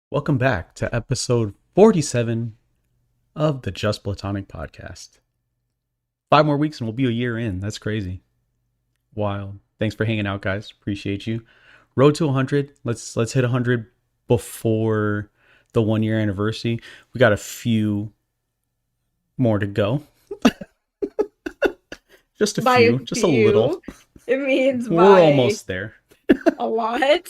Welcome back to episode 47 of the Just Platonic podcast. 5 more weeks and we'll be a year in. That's crazy. Wild. Thanks for hanging out, guys. Appreciate you. Road to 100. Let's hit 100 before the 1 year anniversary. We got a few more to go. Just a By a few, just a little. few, it means We're by almost there. a lot.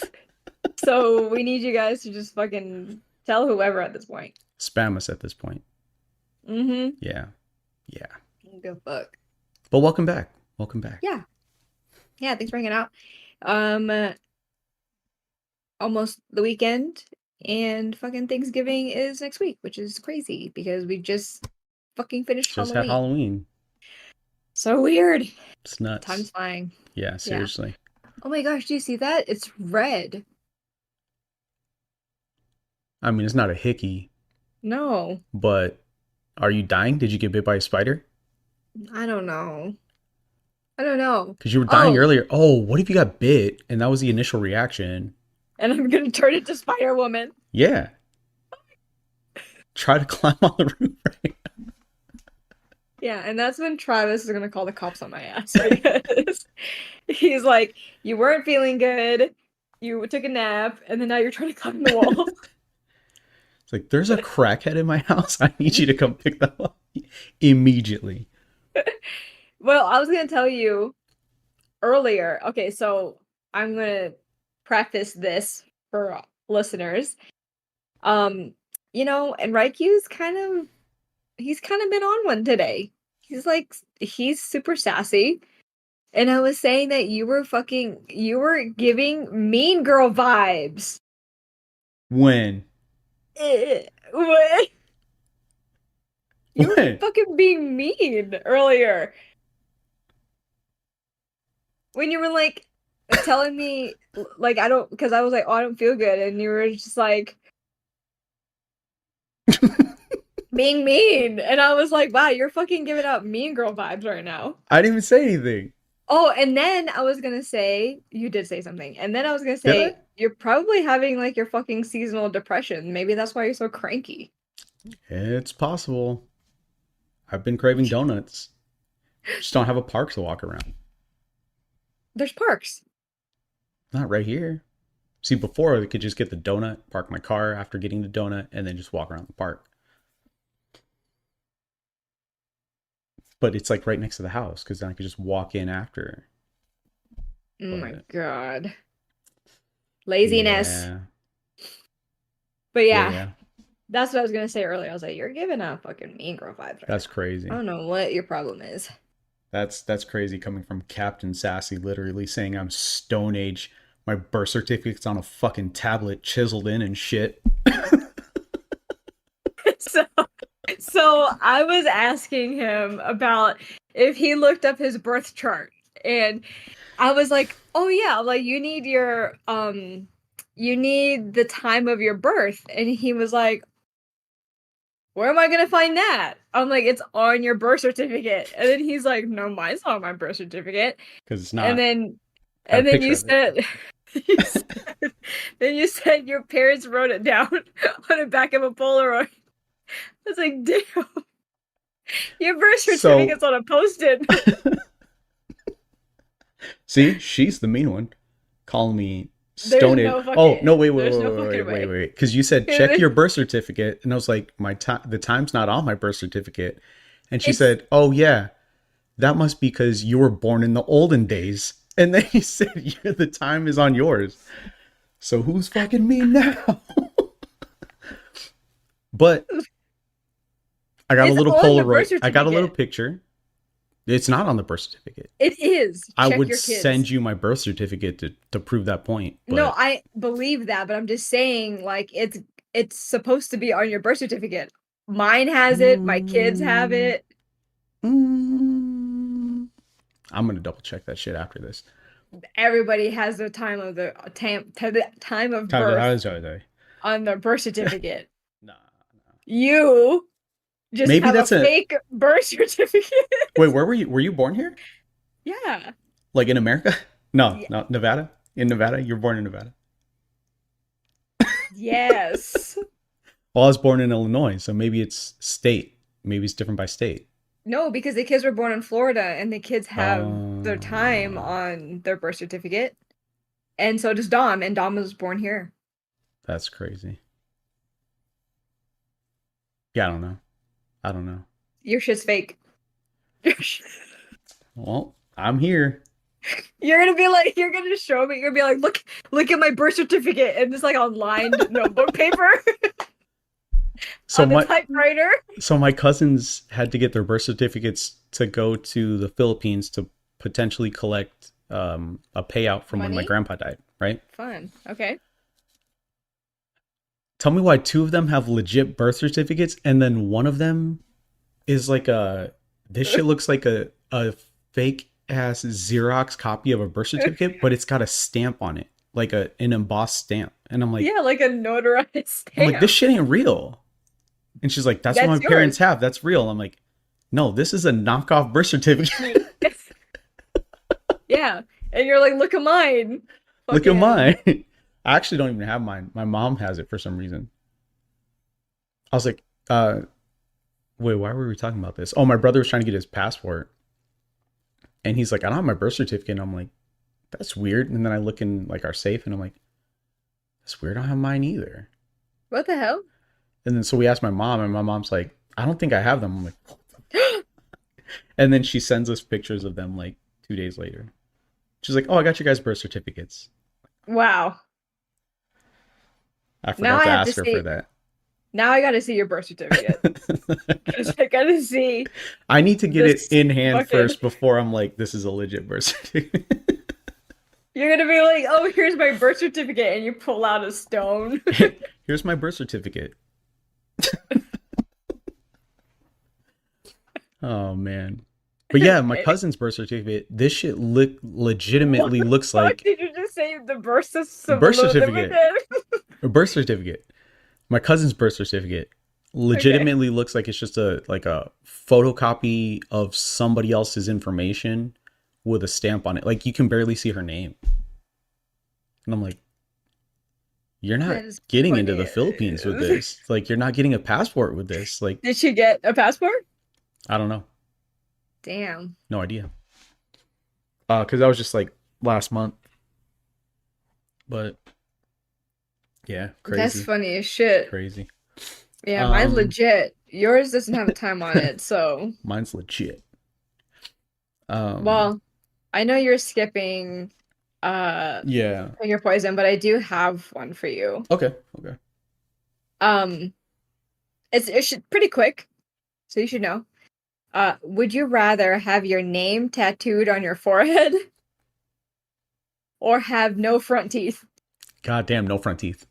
So we need you guys to just fucking tell whoever at this point. Spam us at this point. Mm-hmm. Yeah. Go fuck. But welcome back. Welcome back. Yeah. Yeah, thanks for hanging out. Almost the weekend, and fucking Thanksgiving is next week, which is crazy because we just fucking finished Just Halloween. had Halloween. So weird. It's nuts. Time's flying. Yeah, seriously. Oh my gosh, do you see that? It's red. I mean, it's not a hickey, No, but are you dying? Did you get bit by a spider? I don't know. Because you were dying Oh. earlier. Oh, what if you got bit and that was the initial reaction? And I'm gonna turn into Spider Woman. Yeah. Try to climb on the roof. Right? Yeah, and that's when Travis is gonna call the cops on my ass. Because he's like, you weren't feeling good, you took a nap, and then now you're trying to climb the wall. It's like, there's a crackhead in my house. I need you to come pick that up immediately. Well, I was gonna tell you earlier. Okay, so I'm gonna practice this for listeners. And Raikyu's he's kind of been on one today. He's super sassy. And I was saying that you were giving mean girl vibes. When? What? You were When? fucking being mean earlier. When you were like telling me like because I was like, oh, I don't feel good, and you were just like being mean, and I was like, wow, you're fucking giving out mean girl vibes right now. I didn't even say anything. Oh, and then I was gonna say, you did say something, and then I was gonna Did say, I? you're probably having like your fucking seasonal depression. Maybe that's why you're so cranky. It's possible. I've been craving donuts. Just don't have a park to walk around. There's parks. Not right here. See, before I could just get the donut, park my car after getting the donut, and then just walk around the park. But it's like right next to the house because then I could just walk in after. Oh my But god. Laziness. yeah, But yeah, yeah, that's what I was gonna say earlier. I was like, you're giving out fucking mean girl vibes right that's now. crazy. I don't know what your problem is. That's crazy coming from Captain Sassy, literally saying I'm Stone Age. My birth certificate's on a fucking tablet, chiseled in and shit. So so I was asking him about if he looked up his birth chart, and I was like, oh yeah, like you need the time of your birth. And he was like, where am I gonna find that? I'm like, it's on your birth certificate. And then he's like, no, mine's not on my birth certificate. Because it's not. And then Got a and then picture you of it. said then you said your parents wrote it down on the back of a Polaroid. I was like, damn. Your birth certificate's on a post-it. See, she's the mean one. Calling me There's Stone Age. no fucking, Oh, no, wait. there's no fucking way. Because you said, check your birth certificate. And I was like, the time's not on my birth certificate. And she said, oh, yeah, that must be because you were born in the olden days. And then he said, yeah, the time is on yours. So who's fucking mean now? But I got a little Polaroid. I got a little picture. It's not on the birth certificate. It is. I would send you my birth certificate to prove that point. But no, I believe that, but I'm just saying, like, it's supposed to be on your birth certificate. Mine has it. My kids have it. I'm gonna double check that shit after this. Everybody has the time of birth on their birth certificate. Nah. You just Maybe have that's a fake birth certificate. Wait, where were you? Were you born here? Yeah. Like in America? No, Yeah. no, Nevada. In Nevada, you were born in Nevada. Yes. Well, I was born in Illinois, so maybe it's state. Maybe it's different by state. No, because the kids were born in Florida and the kids have their time Uh, on their birth certificate. And so does Dom, and Dom was born here. that's crazy. Yeah, I don't know. I don't know. Your shit's fake. Well, I'm here. You're gonna be like, you're gonna show me, you're gonna be like, look at my birth certificate, and it's like on lined notebook paper So on the my typewriter. so my cousins had to get their birth certificates to go to the Philippines to potentially collect a payout from when my Money? grandpa died, right? Fun. Okay. Tell me why two of them have legit birth certificates and then one of them is like a this shit looks like a fake ass Xerox copy of a birth certificate, but it's got a stamp on it, like an embossed stamp. And Yeah, like a notarized I'm like, this stamp. shit ain't real. And she's like, that's what my That's parents yours. have. That's real. I'm like, no, this is a knockoff birth certificate. Yeah. And you're like, look at mine. Look at Fucking mine. I actually don't even have mine. My mom has it for some reason. I was like, wait, why were we talking about this? Oh, my brother was trying to get his passport. And he's like, I don't have my birth certificate. And I'm like, that's weird. And then I look in like our safe and I'm like, that's weird. I don't have mine either. what the hell? And then so we asked my mom, and my mom's like, I don't think I have them. I'm like, and then she sends us pictures of them like 2 days later. She's like, oh, I got your guys' birth certificates. Wow. I Now forgot I to have to ask her for see. that. Now I gotta see your birth certificate. 'Cause I gotta see I need to get it this in hand fucking. first before I'm like, this is a legit birth certificate. You're gonna be like, oh, here's my birth certificate, and you pull out a stone. Here's my birth certificate. Oh man. But yeah, my cousin's birth certificate, this shit What legitimately the looks fuck like did you just say? The birth a system birth limited? certificate. A birth certificate. My cousin's birth certificate Okay. legitimately looks like it's just a photocopy of somebody else's information with a stamp on it. Like you can barely see her name. And I'm like, you're not That is getting into funny. the Philippines with this. Like you're not getting a passport with this. Like Did she get a passport? I don't know. Damn. No idea. Cuz that was just like last month. But yeah, That's crazy. funny as shit. Crazy. Yeah, mine's Um legit. Yours doesn't have a time on it, so mine's legit. Um well, I know you're skipping yeah. Pick Your Poison, but I do have one for you. Okay. Okay. Um, it's pretty quick, so you should know. Would you rather have your name tattooed on your forehead or have no front teeth? God damn, no front teeth.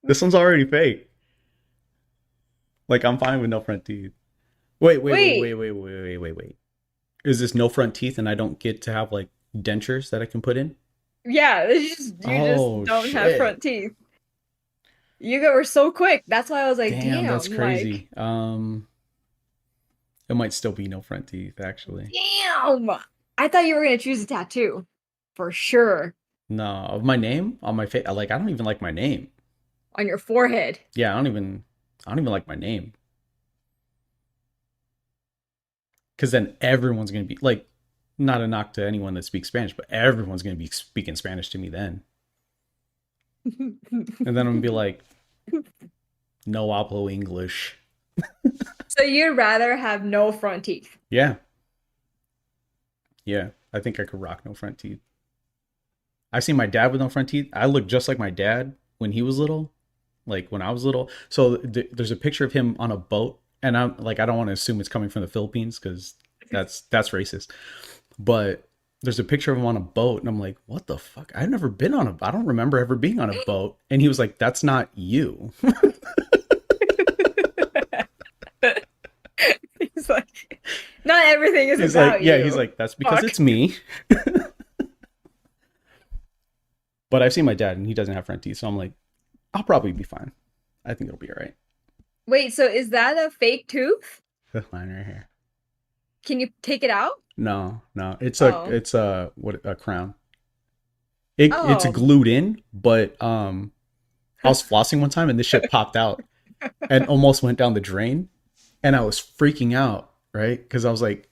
This one's already fake. Like I'm fine with no front teeth. Wait, Wait. Is this no front teeth and I don't get to have like dentures that I can put in? yeah, it's just you just Oh don't have shit. front teeth. Were so quick. That's why I was like, Damn, that's damn, like, crazy. It might still be no front teeth actually. damn. I thought you were gonna choose a tattoo for sure No, of my name on my face. Like I don't even like my name. on your forehead. Yeah, I don't even like my name. Because then everyone's gonna be like, not a knock to anyone that speaks Spanish, but everyone's gonna be speaking Spanish to me then. And then I'm gonna be like, no hablo English. So you'd rather have no front teeth. Yeah, yeah. I think I could rock no front teeth. I've seen my dad with no front teeth. I look just like my dad when he was little, like when I was little. So there's a picture of him on a boat, and I'm like, I don't want to assume it's coming from the Philippines because that's racist. But there's a picture of him on a boat, and I'm like, what the fuck? I've never been on a. I don't remember ever being on a boat. And he was like, that's not you. He's like, not everything is He's like, about yeah. He's you. like, that's because Fuck. it's me. But I've seen my dad, and he doesn't have front teeth, so I'm like, I'll probably be fine. I think it'll be all right. Wait, so is that a fake tooth? That's mine right here. Can you take it out? No, no. Oh. It's a what a crown. It's Oh. glued in, but I was flossing one time and this shit popped out and almost went down the drain, and I was freaking out, right? Because I was like,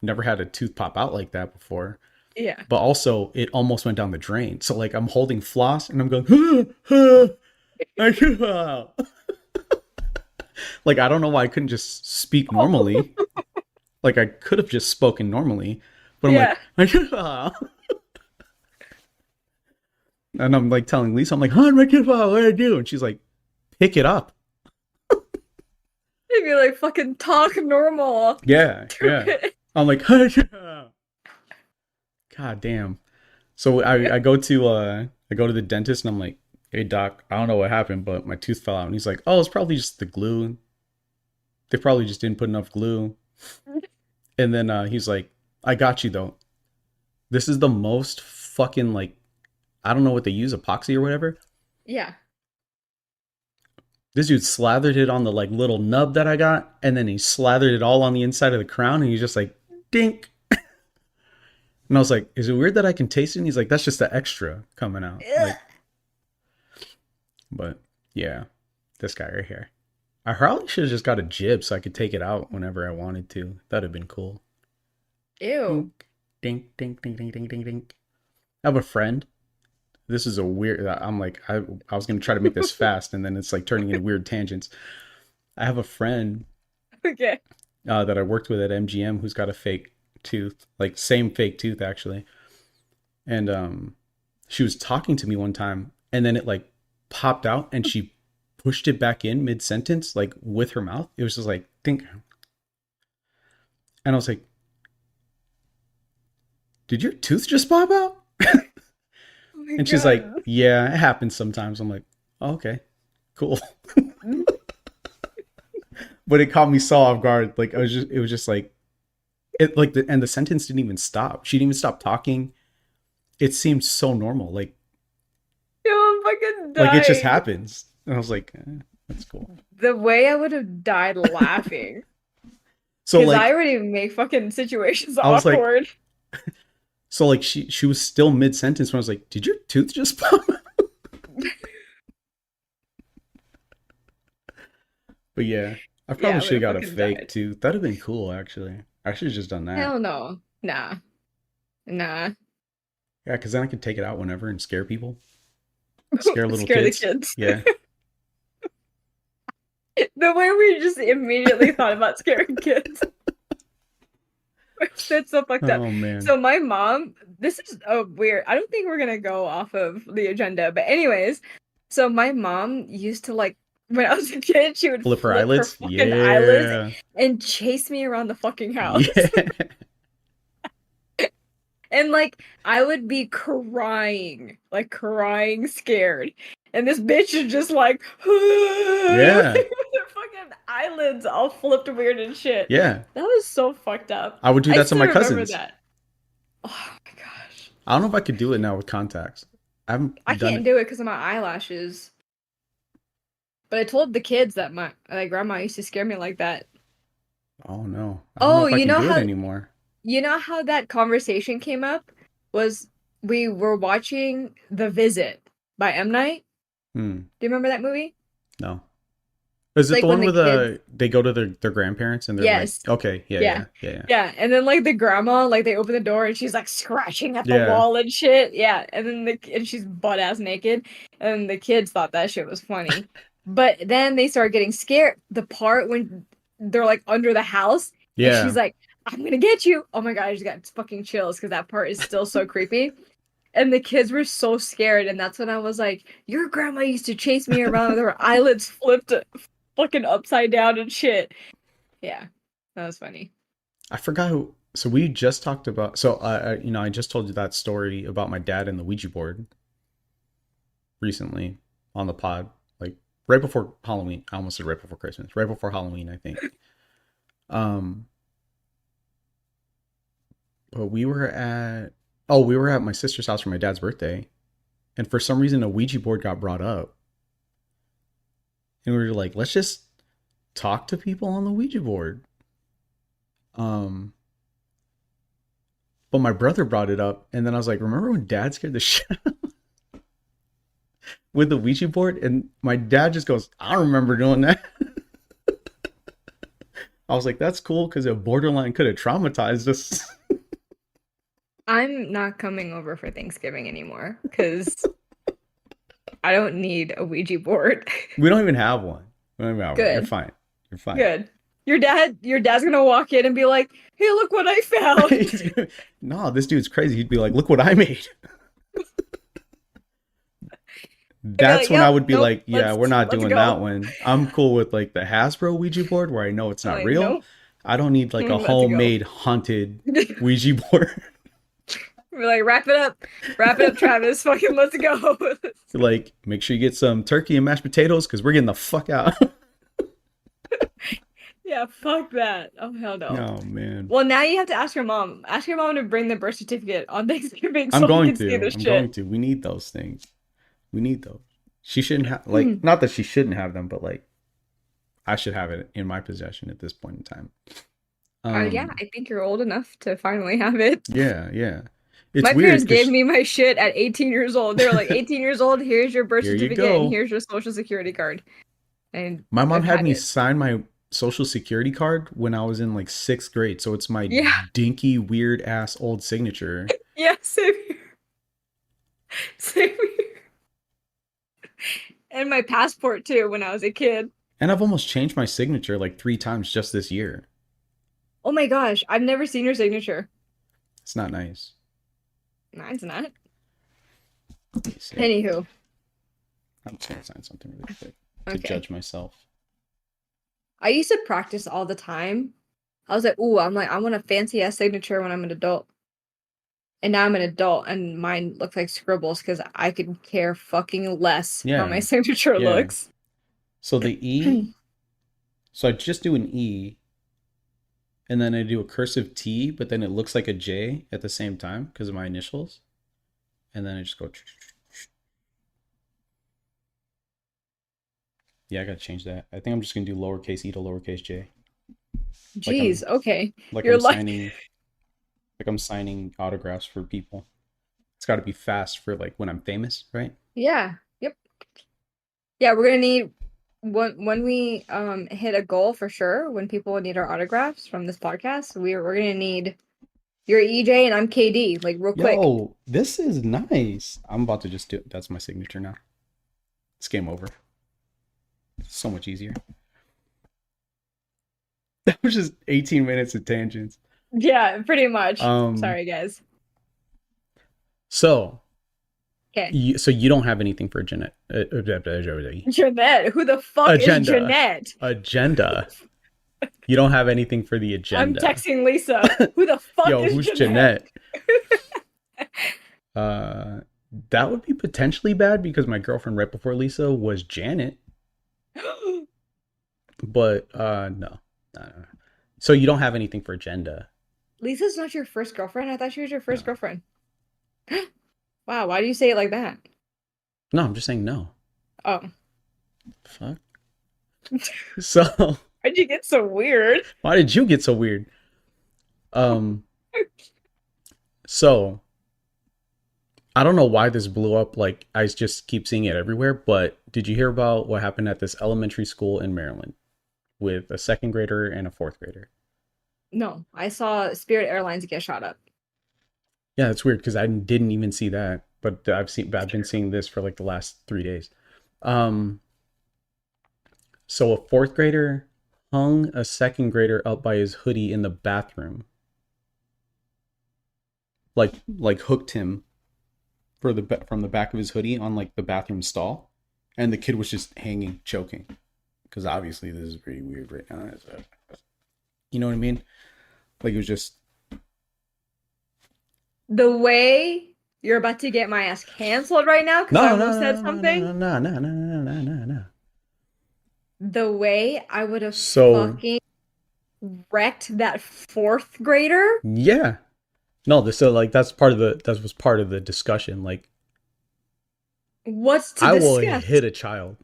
never had a tooth pop out like that before. Yeah. But also, it almost went down the drain. So like, I'm holding floss and I'm going, like I don't know why I couldn't just speak normally. Like I could have just spoken normally, but I'm Yeah. like, and I'm like telling Lisa, I'm like, "Huh, what do I do?" And she's like, "Pick it up." Maybe like fucking talk normal. Yeah, yeah. Stupid. I'm like, God damn. So I go to the dentist and I'm like, "Hey doc, I don't know what happened, but my tooth fell out." And he's like, "Oh, it's probably just the glue. They probably just didn't put enough glue." And then he's like, "I got you though. This is the most fucking like, I don't know what they use, epoxy or whatever. Yeah. This dude slathered it on the like little nub that I got, and then he slathered it all on the inside of the crown, and he's just like, dink." And I was like, "Is it weird that I can taste it?" And he's like, "That's just the extra coming out." Ugh. Like, but yeah, this guy right here. I probably should have just got a jib so I could take it out whenever I wanted to. That'd have been cool. Ew. Dink, dink, dink, dink, dink, dink, dink, dink. I have a friend. This is a weird. I'm like, I was gonna try to make this fast, and then it's like turning into weird tangents. I have a friend Okay. that I worked with at MGM who's got a fake tooth, like same fake tooth actually. And she was talking to me one time, and then it like popped out, and she pushed it back in mid sentence, like with her mouth. It was just like think, and I was like, "Did your tooth just pop out?" Oh my And she's like, god. "Yeah, it happens sometimes." I'm like, oh, "Okay, cool." But it caught me so off guard. Like it was just like it like and the sentence didn't even stop. She didn't even stop talking. It seemed so normal, Yo, I'm fucking like it just dying. happens. And I was like, "That's cool." The way I would have died laughing. So Because I like already make fucking situations I was like, awkward. so like she was still mid sentence when I was like, "Did your tooth just pop?" But yeah, I Yeah, probably I would should have have got a fucking fake died. tooth. That'd have been cool actually. I should have just done that. Hell no. Nah. Nah. Yeah, because then I could take it out whenever and scare people, scare little Scare the kids. kids. Yeah. The way we just immediately thought about scaring kids. That's so fucked up. Oh man. So my mom, this is weird. I don't think we're gonna go off of the agenda, but anyways, so my mom used to like when I was a kid, she would Flip her flip her eyelids. fucking eyelids Yeah. and chase me around the fucking house. Yeah. And like I would be crying, like crying, scared. And this bitch is just like with Yeah. her fucking eyelids all flipped weird and shit. Yeah. That was so fucked up. I would do I that to still my remember cousins. that. Oh my gosh. I don't know if I could do it now with contacts. I haven't I done can't it. do it because of my eyelashes. But I told the kids that my grandma used to scare me like that. Oh no. I don't know Oh, if I can do it anymore. you know how that conversation came up was we were watching The Visit by M. Night. Hmm. Do you remember that movie? No. Is it the Like when one the where kids they go to their grandparents and they're like, Yes. okay, yeah, Yeah. yeah, yeah, yeah. Yeah. And then like the grandma, like they open the door and she's like scratching at the Yeah. wall and shit. Yeah. And then and she's butt ass naked. And the kids thought that shit was funny. But then they start getting scared. The part when they're like under the house and she's Yeah. like, I'm gonna get you. Oh my god, I just got fucking chills because that part is still so creepy. And the kids were so scared, and that's when I was like, "Your grandma used to chase me around with her eyelids flipped fucking upside down and shit." Yeah, that was funny. I forgot who. So we just talked about. So I just told you that story about my dad and the Ouija board recently on the pod, like right before Halloween. I almost said right before Christmas, right before Halloween, I think. Um, but we were at my sister's house for my dad's birthday, and for some reason a Ouija board got brought up, and we were like, let's just talk to people on the Ouija board. Um, But my brother brought it up, and then I was like, remember when Dad scared the shit with the Ouija board? And my dad just goes, I don't remember doing that. I was like, that's cool because a borderline could have traumatized us. I'm not coming over for Thanksgiving anymore because I don't need a Ouija board. We don't even have one. We don't even have one. You're Good. fine. You're fine. Good. Your dad's gonna walk in and be like, "Hey, look what I found." No, this dude's crazy. He'd be like, look what I made. I'd be That's like, when I "Yep, would be nope, like, yeah, we're not let's doing go." that one. I'm cool with like the Hasbro Ouija board where I know it's I'm not like, real. nope, I don't need like a let's go. homemade haunted Ouija board. We're like, wrap it up, Travis. Fucking let's go. Like, make sure you get some turkey and mashed potatoes because we're getting the fuck out. Yeah, fuck that. Oh hell no. Oh man. Well, now you have to ask your mom. Ask your mom to bring the birth certificate on Thanksgiving I'm so we going can see to. this I'm going shit. to. We need those things. We need those. She shouldn't have like not that she shouldn't have them, but like I should have it in my possession at this point in time. Yeah, I think you're old enough to finally have it. Yeah, yeah. It's My weird parents gave because me my shit at 18 years old. They were like, 18 years old, here's your birth here you certificate and go. here's your social security card. And My mom I've had had me it. sign my social security card when I was in like sixth grade, so it's my Yeah, dinky, weird ass old signature. yeah, same here. Same here. And my passport too when I was a kid. And I've almost changed my signature like 3 times just this year. Oh my gosh, I've never seen your signature. It's not nice. Mine's not. Let me see. Anywho, I'm just gonna sign something really quick to okay. judge myself. I used to practice all the time. I was like, ooh, I'm like, I want a fancy ass signature when I'm an adult. And now I'm an adult and mine looks like scribbles because I could care fucking less how my Yeah, signature yeah. looks. So the E, so I just do an E and then I do a cursive T, but then it looks like a J at the same time because of my initials. And then I just go. Yeah, I gotta change that. I think I'm just gonna do lowercase e to lowercase j. Like Jeez, I'm okay. like You're I'm like, signing like I'm signing autographs for people. It's got to be fast for like when I'm famous, right? yeah, yep. Yeah, we're gonna need when we hit a goal for sure, when people need our autographs from this podcast, we're gonna need you're EJ and I'm KD, like real quick. Yo, this is nice. I'm about to just do it. That's my signature now. It's game over. So much easier. That was just 18 minutes of tangents. Yeah, pretty much. Um, Sorry, guys. so Okay. so you don't have anything for Jeanette. Jeanette. Who the fuck is Agenda. Jeanette? Agenda. You don't have anything for the I'm agenda. texting Lisa. Who the fuck Yo, is who's Jeanette? Jeanette? Uh, that would be potentially bad because my girlfriend right before Lisa was Janet. But no. No. So you don't have anything for agenda. Lisa's not your first girlfriend? I thought she was your first No. girlfriend. Wow, why do you say it like that? No, I'm just saying no. Oh. Fuck. So Why'd you get so weird? why did you get so weird? So I don't know why this blew up. Like I just keep seeing it everywhere. But did you hear about what happened at this elementary school in Maryland with a second grader and a fourth grader? No, I saw Spirit Airlines get shot up. Yeah, it's weird because I didn't even see that, but I've been seeing this for like the last 3 days. Um, so a fourth grader hung a second grader up by his hoodie in the bathroom, like hooked him for from the back of his hoodie on like the bathroom stall, and the kid was just hanging, choking, because obviously this is pretty weird right now. You know what I mean? Like it was just The way you're about to get my ass canceled right now because I almost said something. no. The way I would have So fucking wrecked that fourth grader. yeah, no, this so like that was part of the discussion. Like What's to I will discuss? hit a child,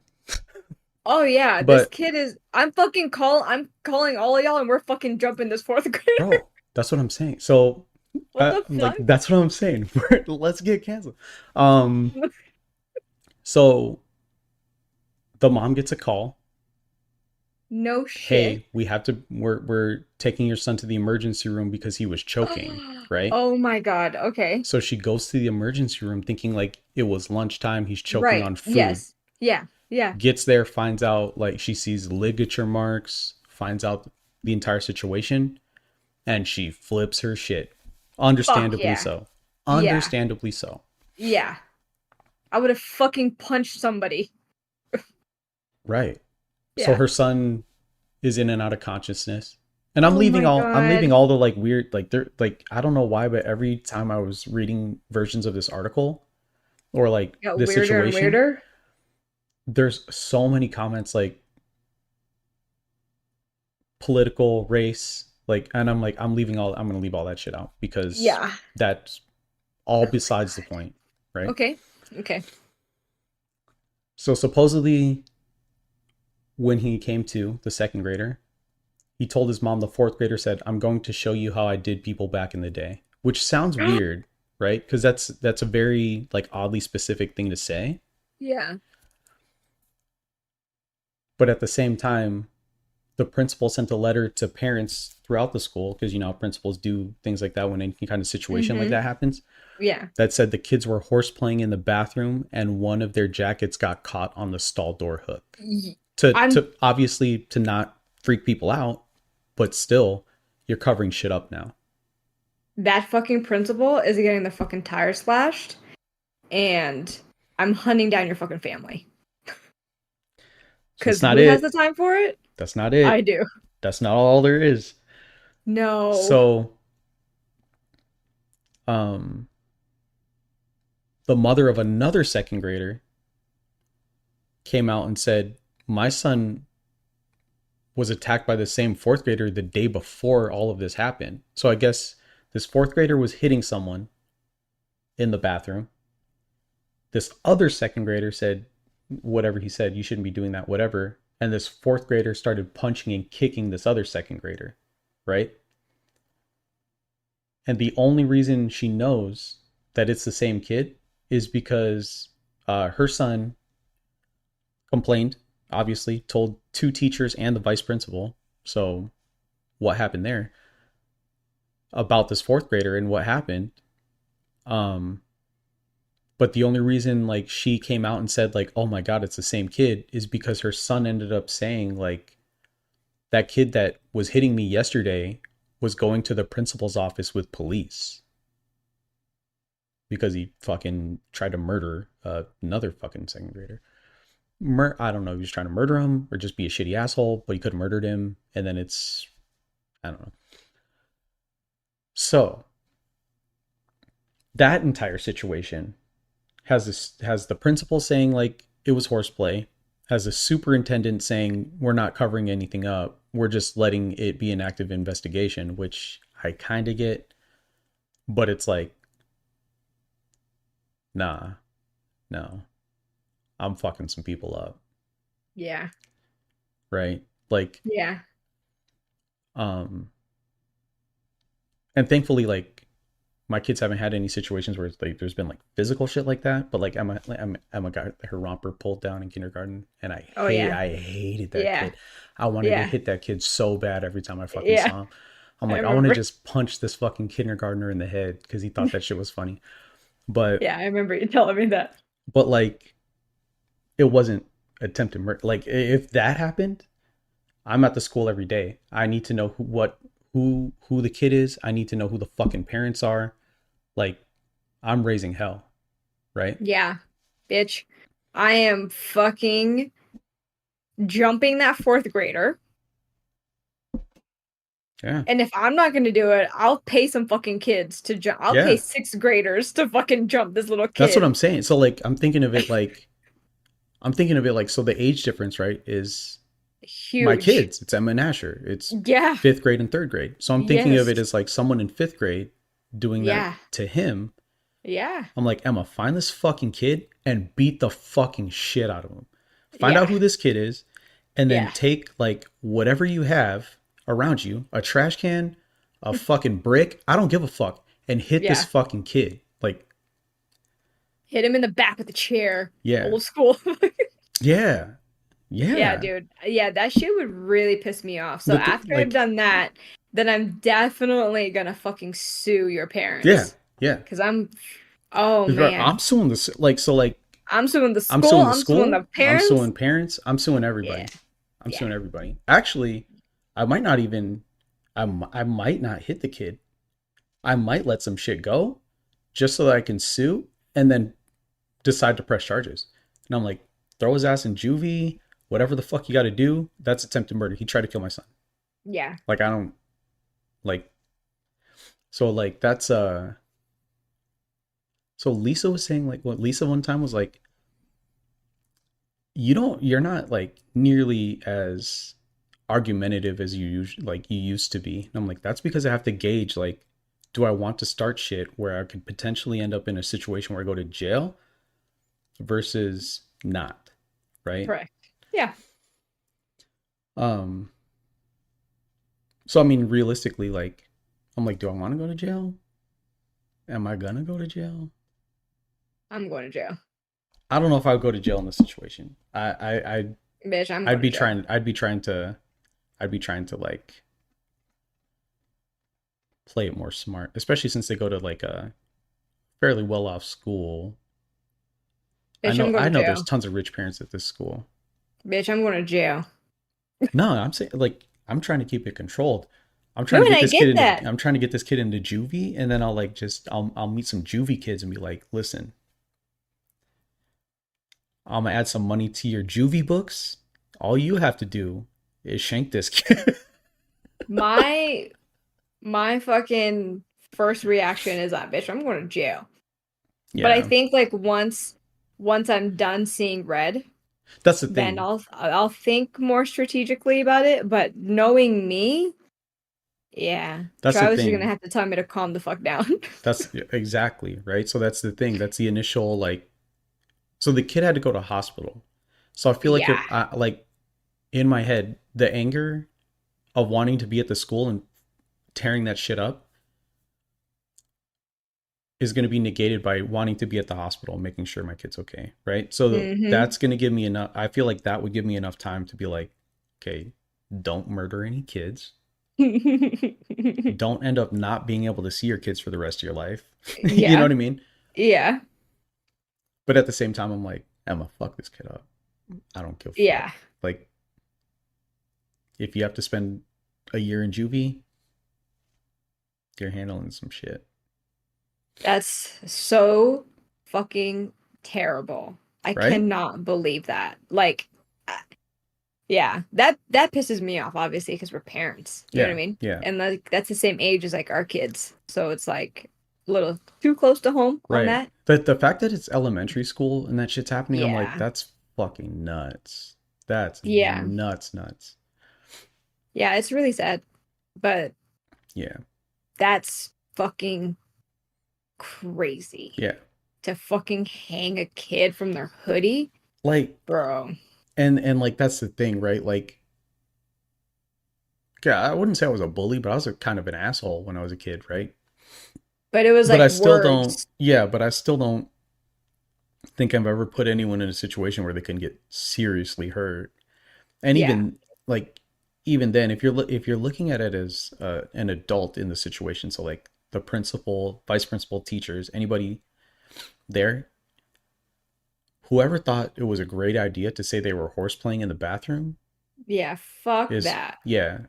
Oh yeah, this but kid is. I'm calling all of y'all, and we're fucking jumping this fourth grader. bro, that's what I'm saying. So What the Like fuck? that's what I'm saying. Let's get canceled. Um, so the mom gets a call. No shit. Hey, we have to. We're taking your son to the emergency room because he was choking. Right. Oh my God. Okay. So she goes to the emergency room thinking like it was lunchtime. He's choking Right. on food. Yes. Yeah. Yeah. Gets there, finds out like she sees ligature marks. Finds out the entire situation, and she flips her shit. Fuck Understandably yeah. so. Yeah. Understandably so. Yeah. I would have fucking punched somebody. Right. So Yeah. her son is in and out of consciousness. And Oh my I'm leaving God. all the like weird like they're like I don't know why, but every time I was reading versions of this article or like Got this weirder and situation, weirder. there's so many comments like political, race, like and I'm like I'm gonna leave all that shit out because Yeah. that's all Oh my besides the God. point, right? Okay. Okay. So supposedly when he came to the second grader, he told his mom the fourth grader said, "I'm going to show you how I did people back in the day," which sounds weird, right? Because that's a very like oddly specific thing to say, Yeah. but at the same time, the principal sent a letter to parents throughout the school because you know principals do things like that when any kind of situation like Mm-hmm. that happens. Yeah. That said the kids were horse playing in the bathroom and one of their jackets got caught on the stall door hook. Y- I'm To obviously to not freak people out, but still you're covering shit up now. that fucking principal is getting the fucking tire slashed, and I'm hunting down your fucking family. That's Cause not who has it. the time for it? That's not I it. do. That's not all there is. No. So, um, the mother of another second grader came out and said, "My son was attacked by the same fourth grader the day before all of this happened." So I guess this fourth grader was hitting someone in the bathroom. This other second grader said, whatever he said, you shouldn't be doing that, whatever. And this fourth grader started punching and kicking this other second grader, right? And the only reason she knows that it's the same kid is because her son complained, obviously, told two teachers and the vice principal. So, what happened there about this fourth grader and what happened? Um, but the only reason like she came out and said like, "Oh my god, it's the same kid," is because her son ended up saying like, "That kid that was hitting me yesterday was going to the principal's office with police." Because he fucking tried to murder another fucking second grader. I don't know if he was trying to murder him or just be a shitty asshole, but he could have murdered him. And then it's, I don't know. So that entire situation has the principal saying like it was horseplay, has the superintendent saying we're not covering anything up, we're just letting it be an active investigation, which I kind of get, but it's like, nah, no, I'm fucking some people up, Yeah. right? Like, Yeah. um, and thankfully, like my kids haven't had any situations where it's like there's been like physical shit like that. But like Emma got her romper pulled down in kindergarten, and Oh yeah. I hated that Yeah. kid. I wanted to Yeah. hit that kid so bad every time I fucking Yeah. saw him. I'm I like, I want to remember. just punch this fucking kindergartner in the head because he thought that shit was funny. But Yeah, I remember you telling me that. like it wasn't attempted murder. Like if that happened, I'm at the school every day. I need to know who the kid is. I need to know who the fucking parents are. Like I'm raising hell, right? Yeah. Bitch. I am fucking jumping that fourth grader. Yeah. And if I'm not gonna do it, I'll pay some fucking kids to jump. I'll pay Yeah. sixth graders to fucking jump this little That's what kid. I'm saying. So like I'm thinking of it like so the age difference, right, is my Huge. kids. It's Emma and Asher. It's Yeah. fifth grade and third grade. So I'm thinking of Yes. it as like someone in fifth grade doing that Yeah. to him. Yeah. I'm like, Emma, find this fucking kid and beat the fucking shit out of him. Find out Yeah. who this kid is, and then Yeah. take like whatever you have around you, a trash can, a fucking brick, I don't give a fuck, and hit this Yeah. fucking kid. Like, Hit him in the back with a chair. yeah, Old school. yeah, Yeah, yeah. dude. Yeah, that shit would really piss me off. So after I've Like, done that, then I'm definitely gonna fucking sue your yeah, parents. yeah. Because oh 'Cause, bro, man. I'm suing the like, so like, I'm suing the I'm school. suing the I'm suing school. the I'm parents. suing parents. I'm suing Yeah, everybody. I'm yeah. suing everybody. Actually, I might not even. I might not hit the kid. I might let some shit go, just so that I can sue and then decide to press charges. And I'm like, throw his ass in juvie, whatever the fuck you got to do. That's attempted murder. He tried to kill my son. Yeah. Like I don't like. So like that's So Lisa was saying like what Lisa one time was like, you're not like nearly as argumentative as you used to be. And I'm like, that's because I have to gauge like, do I want to start shit where I could potentially end up in a situation where I go to jail versus not, right? Correct. Yeah. Um, so I mean, realistically, like, I'm like, do I want to go to jail? Am I gonna go to jail? I'm going to jail. I don't know if I would go to jail in this situation. Bitch, I'm I'd going to be jail. trying, I'd be trying to like play it more smart, especially since they go to like a fairly well off school. Bitch, I'm going I to know there's jail. tons of rich parents at this school. Bitch, I'm going to jail. No, I'm saying like I'm trying to keep it controlled. No, and I get that. I'm trying to get this kid into juvie, and then I'll like just I'll meet some juvie kids and be like, listen, I'm gonna add some money to your juvie books. All you have to do is shank this kid. My my fucking first reaction is that bitch, I'm going to jail. But I Yeah, think like once I'm done seeing red, that's the then thing. I'll think more strategically about it. But knowing me, yeah, That's the Travis is gonna thing. have to tell me to calm the fuck down. That's exactly right. So that's the thing. That's the initial like. So the kid had to go to hospital. So I feel like if Yeah. I like in my head the anger of wanting to be at the school and tearing that shit up is going to be negated by wanting to be at the hospital, making sure my kid's okay, right? So Mm-hmm. that's going to give me enough. I feel like that would give me enough time to be like, okay, don't murder any kids. Don't end up not being able to see your kids for the rest of your life. You know Yeah. what I mean? Yeah. But at the same time, I'm like, Emma, fuck this kid up. I don't give a fuck. Yeah. Like, if you have to spend a year in juvie, you're handling some shit, That's so fucking terrible. I right? cannot believe that. Like, yeah, that pisses me off, obviously, because we're parents. You know what I Yeah, mean? yeah. And like that's the same age as like our kids. So it's like a little too close to home on Right. that. The fact that it's elementary school and that shit's happening, I'm like, Yeah. that's fucking nuts. That's Yeah. nuts. Yeah, it's really sad. But Yeah. that's fucking crazy. Yeah. To fucking hang a kid from their hoodie, Like bro. and like that's the thing, right? Like yeah, I wouldn't say I was a bully, but I was a kind of an asshole when I was a kid, right? But it was But like I still don't words. yeah, but I still don't think I've ever put anyone in a situation where they can get seriously hurt. And Yeah. even like even then if you're looking at it as an adult in the situation, so like the principal, vice principal, teachers, anybody there, whoever thought it was a great idea to say they were horse playing in the bathroom Yeah, fuck is that. yeah.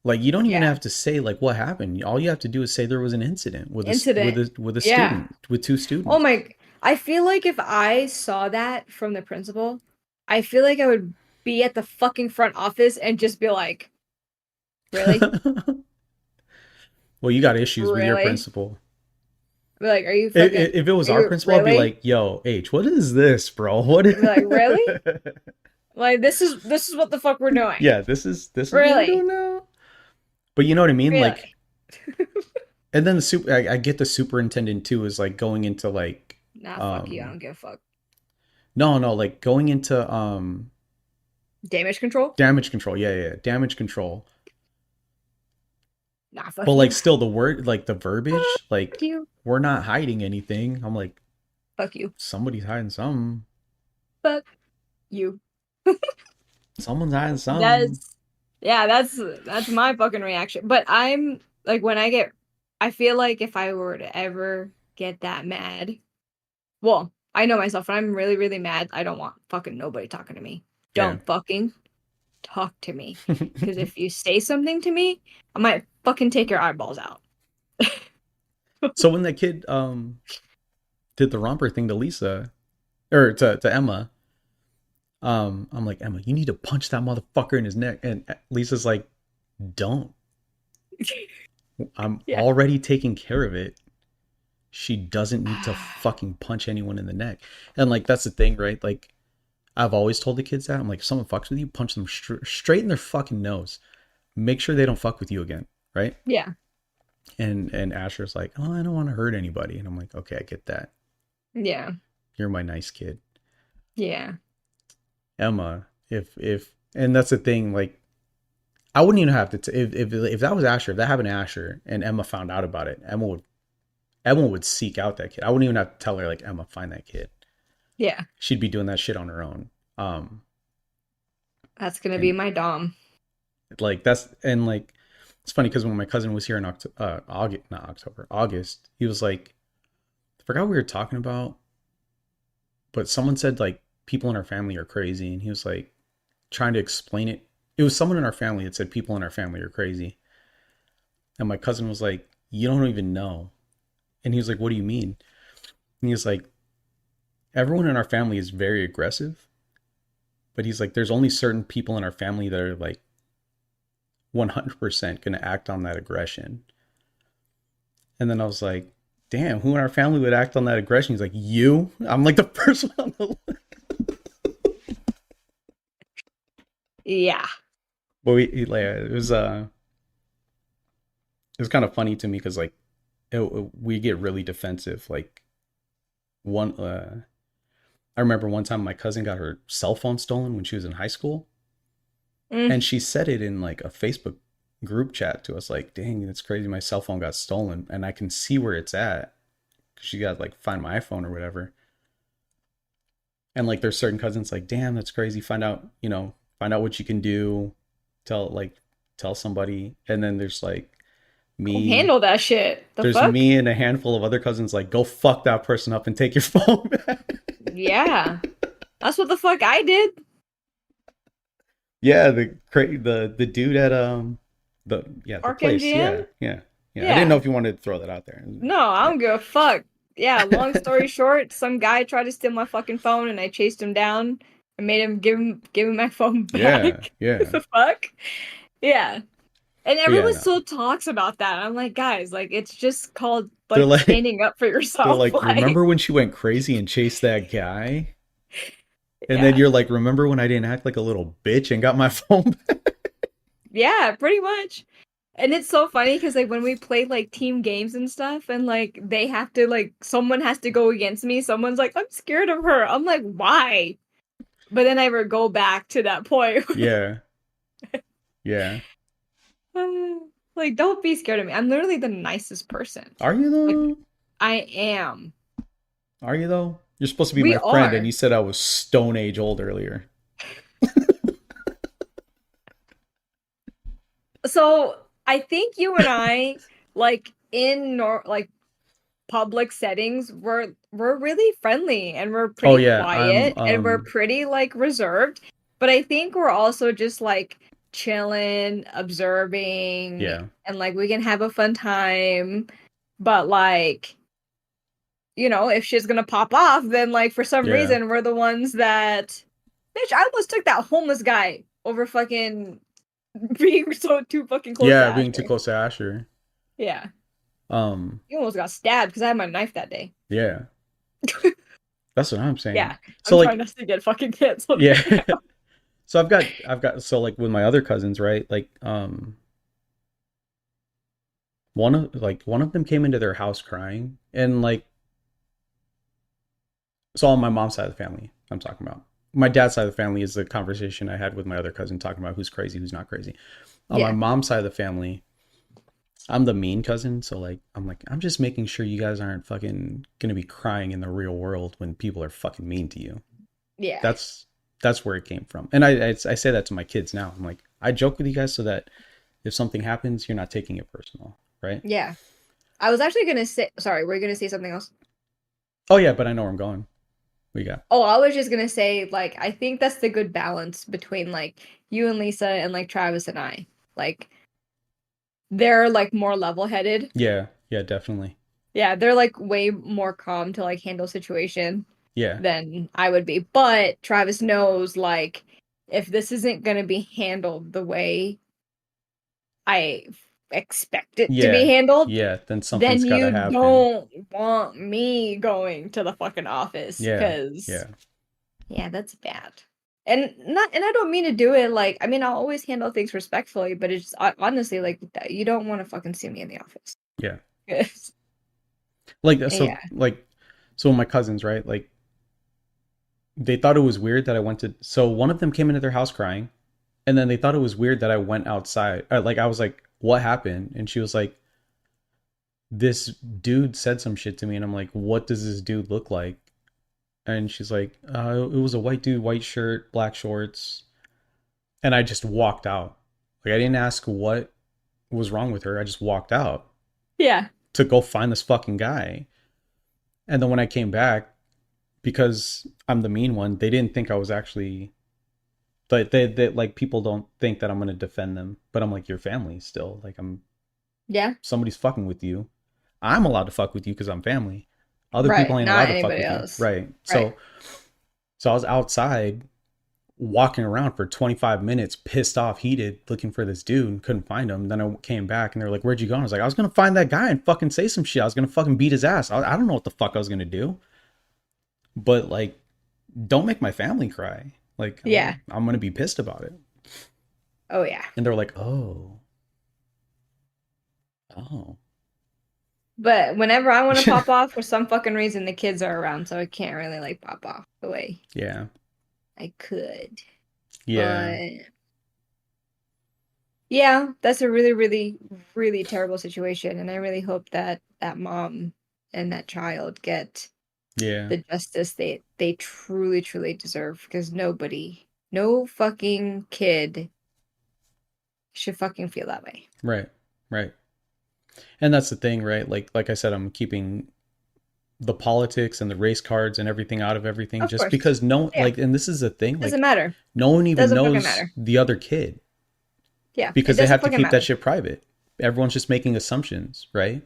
Like you don't even Yeah. have to say like what happened. All you have to do is say there was an incident with Incident. with a Yeah. student with two Oh students. my, I feel like if I saw that from the principal, I feel like I would be at the fucking front office and just be like, really? Well, you got issues with your Really? principal. I'd be like, If it was are our you principal, I'd be really? like, "Yo, H, what is this, bro? What?" I'd be like, really? Like this is what the fuck we're doing. Yeah, this is what we're doing Really? now. But you know what I mean? Like, Really? and then I get the superintendent too is like going into like, Nah, fuck you. I um, don't give a fuck. no, like going into Damage control? damage control. Yeah, damage control. Nah, But fuck like you. still the word, like the verbiage, Fuck like you. we're not hiding anything. I'm like, Fuck you. somebody's hiding something. Fuck you. Someone's hiding something. That's yeah, that's my fucking reaction. But I'm like when I feel like if I were to ever get that mad, well, I know myself when I'm really, really mad, I don't want fucking nobody talking to me. Yeah. Don't fucking talk to me. Because if you say something to me, I might fucking take your eyeballs out. So when that kid did the romper thing to Lisa or to Emma, I'm like, Emma, you need to punch that motherfucker in his neck. And Lisa's like, don't. I'm Yeah. already taking care of it. She doesn't need to fucking punch anyone in the neck. And like that's the thing, right? Like I've always told the kids that. I'm like, if someone fucks with you, punch them straight in their fucking nose. Make sure they don't fuck with you again, right? Yeah. And Asher's like, oh, I don't want to hurt anybody. And I'm like, okay, I get that. Yeah. You're my nice kid. Yeah. Emma, if and that's the thing, like I wouldn't even have to if that was Asher, if that happened to Asher and Emma found out about it, Emma would seek out that kid. I wouldn't even have to tell her like Emma, find that kid. Yeah. She'd be doing that shit on her own. That's gonna be And my dom. like that's and like it's funny because when my cousin was here in August, not October, August, he was like, I forgot what we were talking about, but someone said like people in our family are crazy, and he was like trying to explain it. It was someone in our family that said people in our family are crazy, and my cousin was like, you don't even know, and he was like, what do you mean? And he was like, everyone in our family is very aggressive, but he's like, there's only certain people in our family that are like 100% going to act on that aggression. And then I was like, damn, who in our family would act on that aggression? He's like, you? I'm like the first one on the list. Yeah. But like, it was kind of funny to me because like we get really defensive. Like one, I remember one time my cousin got her cell phone stolen when she was in high school, Mm. and she said it in like a Facebook group chat to us, like, dang, that's crazy, my cell phone got stolen and I can see where it's at because she got like find my iPhone or whatever. And like there's certain cousins like, damn, that's crazy, find out what you can do, tell like tell somebody. And then there's like Go me, handle that shit. The there's fuck? me and a handful of other cousins like, go fuck that person up and take your phone back. Yeah. That's what the fuck I did. Yeah, the dude at the Arc place. MGM? I didn't know Yeah. if you wanted to throw that out there. No, I Yeah. don't give a fuck. Yeah, long story short, some guy tried to steal my fucking phone and I chased him down and made him give him my phone Yeah, back. yeah. The fuck? Yeah. And But yeah, everyone no. still talks about that. I'm like, guys, like it's just called They're like like standing up for they're yourself. like, Like, remember when she went crazy and chased that guy? And then yeah. you're like, remember when I didn't act like a little bitch and got my phone back? Yeah, pretty much. And it's so funny because like when we play like team games and stuff, and like they have to like someone has to go against me. Someone's like, I'm scared of her. I'm like, why? But then I would go back to that point. Yeah, yeah. Like, don't be scared of me. I'm literally the nicest person. Are you Like, though? I am. Are you though? You're supposed to be We my friend, and are. you said I was Stone Age old earlier. So I think you and I, like in like public settings, we're really friendly and we're Oh pretty yeah, I'm quiet and we're pretty like reserved. But I think we're also just like chilling, observing, yeah, and like we can have a fun time. But like, if she's gonna pop off, then like for some yeah, reason we're the ones that bitch, I almost took that homeless guy over fucking being so too fucking close to yeah. Being too Asher. close to Asher. Yeah. Um, You almost got stabbed because I had my knife that day. yeah, that's what I'm saying. Yeah. So I'm trying like, not to get fucking canceled yeah. right now. So I've got so like with my other cousins, right? Like one of them came into their house crying, and like so on my mom's side of the family, I'm talking about. My dad's side of the family is the conversation I had with my other cousin talking about who's crazy, who's not crazy. On my Yeah. mom's side of the family, I'm the mean cousin, so like I'm just making sure you guys aren't fucking gonna be crying in the real world when people are fucking mean to you. Yeah. That's that's where it came from, and I say that to my kids now. I'm like, I joke with you guys so that if something happens, you're not taking it personal, right? Yeah. I was actually gonna say, sorry, we're gonna say something else. Oh yeah, but I know where I'm going. We got Oh, I was just gonna say, like, I think that's the good balance between like you and Lisa and like Travis and I. Like, they're like more level-headed. yeah, yeah, definitely, Yeah, they're like way more calm to like handle situation yeah, than I would be. But Travis knows like if this isn't gonna be handled the way I expect it to be yeah, handled, yeah. Then something's then got to you happen. don't want me going to the fucking office Yeah, because yeah, yeah, that's bad. And I don't mean to do it like I mean I'll always handle things respectfully, but it's honestly like you don't want to fucking see me in the office. yeah. 'Cause- Like yeah. so my cousins, right? Like they thought it was weird that I went to. So one of them came into their house crying, and then they thought it was weird that I went outside. Like I was like, "What happened?" And she was like, "This dude said some shit to me," and I'm like, "What does this dude look like?" And she's like, "It was a white dude, white shirt, black shorts," and I just walked out. Like I didn't ask what was wrong with her. I just walked out Yeah. to go find this fucking guy. And then when I came back, because I'm the mean one, they didn't think I was actually. But they like people don't think that I'm gonna defend them, but I'm like your family still. Like I'm Yeah. somebody's fucking with you. I'm allowed to fuck with you because I'm family. Other people Right. ain't allowed Not to fuck anybody with you, else. right? Right. So I was outside walking around for 25 minutes, pissed off, heated, looking for this dude and couldn't find him. Then I came back and they're like, "Where'd you go?" And I was like, "I was gonna find that guy and fucking say some shit. I was gonna fucking beat his ass. I don't know what the fuck I was gonna do, but like, don't make my family cry. Like, Yeah. I'm gonna be pissed about it." Oh yeah. And they're like, "Oh, oh." But whenever I want to pop off for some fucking reason the kids are around, so I can't really like pop off the way Yeah, I could. yeah, But yeah, that's a really, really, really terrible situation, and I really hope that that mom and that child get yeah. the justice they truly, truly deserve. Because nobody, no fucking kid should fucking feel that way. Right, right. And that's the thing, right? Like I said, I'm keeping the politics and the race cards and everything out of everything Of just course, because no, yeah, like, and this is the thing, doesn't like, matter. no one even Doesn't fucking knows matter. the other kid Yeah, it because they doesn't have to fucking keep that matter. shit private. Everyone's just making assumptions, right?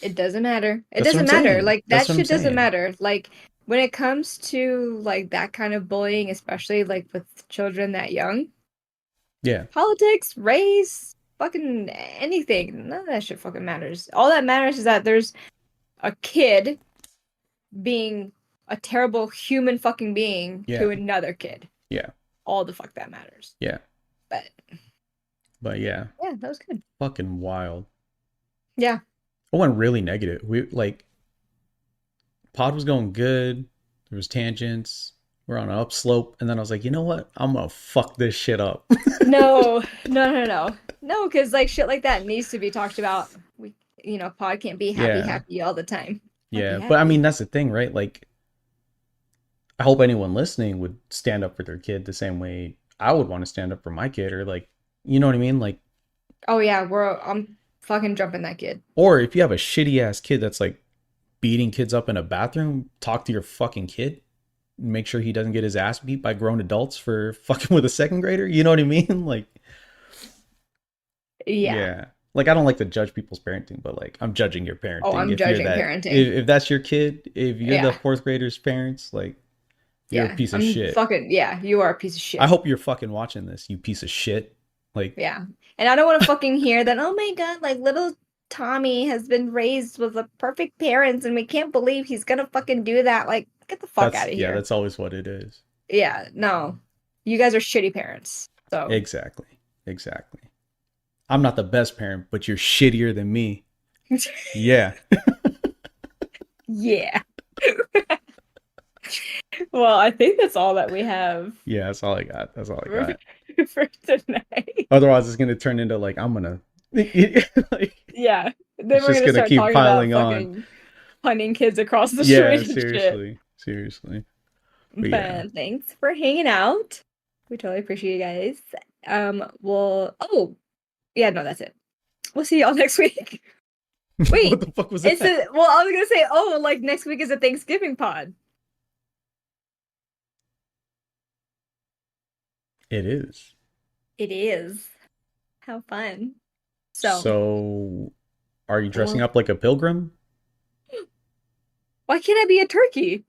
It doesn't matter. It That's what doesn't I'm matter. saying. Like That's that what I'm shit doesn't saying. matter. Like when it comes to like that kind of bullying, especially like with children that young, Yeah, politics, race, fucking anything, none of that shit fucking matters. All that matters is that there's a kid being a terrible human fucking being yeah, to another kid. yeah, All the fuck that matters. yeah. But But yeah, yeah, that was good. fucking wild. Yeah. I went really negative. We like pod was going good. There was tangents. We're on an upslope, and then I was like, you know what? I'm gonna fuck this shit up. No, no, no, no. No, because like shit like that needs to be talked about. We, pod can't be happy, Yeah, happy all the time. Happy, yeah. But I mean, happy. that's the thing, right? Like, I hope anyone listening would stand up for their kid the same way I would want to stand up for my kid, or like, you know what I mean? Like, Oh yeah, I'm fucking jumping that kid. or if you have a shitty ass kid that's like beating kids up in a bathroom, talk to your fucking kid. Make sure he doesn't get his ass beat by grown adults for fucking with a second grader. You know what I mean? Like, Yeah. yeah. Like I don't like to judge people's parenting, but like I'm judging your Oh, parenting. I'm If you're judging that, parenting. if that's your kid, if you're the Yeah. fourth grader's parents, like you're a Yeah. piece of I'm shit. fucking yeah, you are a piece of I shit. hope you're fucking watching this, you piece of shit. Like Yeah. And I don't want to fucking hear that, oh my God, like little Tommy has been raised with the perfect parents and we can't believe he's gonna fucking do that. Like, get the fuck out that's of yeah, here. that's always what it is. Yeah, no. You guys are shitty parents. So Exactly. Exactly. I'm not the best parent, but you're shittier than me. Yeah. yeah. Well, I think that's all that we have Yeah, that's all I got. That's all I for, got. for tonight. Otherwise it's gonna turn into like I'm gonna like Yeah. Then It's we're just gonna gonna start keep talking about piling on. fucking punning kids across the Yeah, street and shit. seriously, seriously. But yeah, But thanks for hanging out. We totally appreciate you guys. We'll oh yeah, no, that's it. We'll see y'all next week. what Wait, the fuck was it's that? a well, I was gonna say, oh, like next week is a Thanksgiving pod. It is. It is. How fun. So, So, are you dressing well, up like a pilgrim? why can't I be a turkey?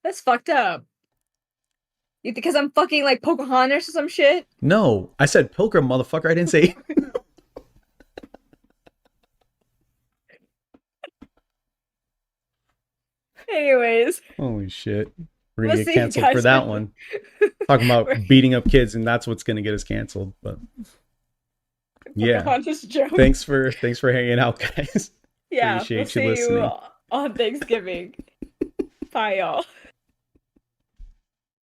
That's fucked up. Because I'm fucking like Pocahontas or some shit? No, I said pilgrim, motherfucker. I didn't say. Anyways, Holy shit. We're gonna we'll get see you canceled for guys. that one. Talking about beating up kids, and that's what's gonna get us canceled. But yeah, Pocahontas joke. thanks for hanging out, guys. Yeah, we'll Appreciate you see you listening. on Thanksgiving. Bye, y'all.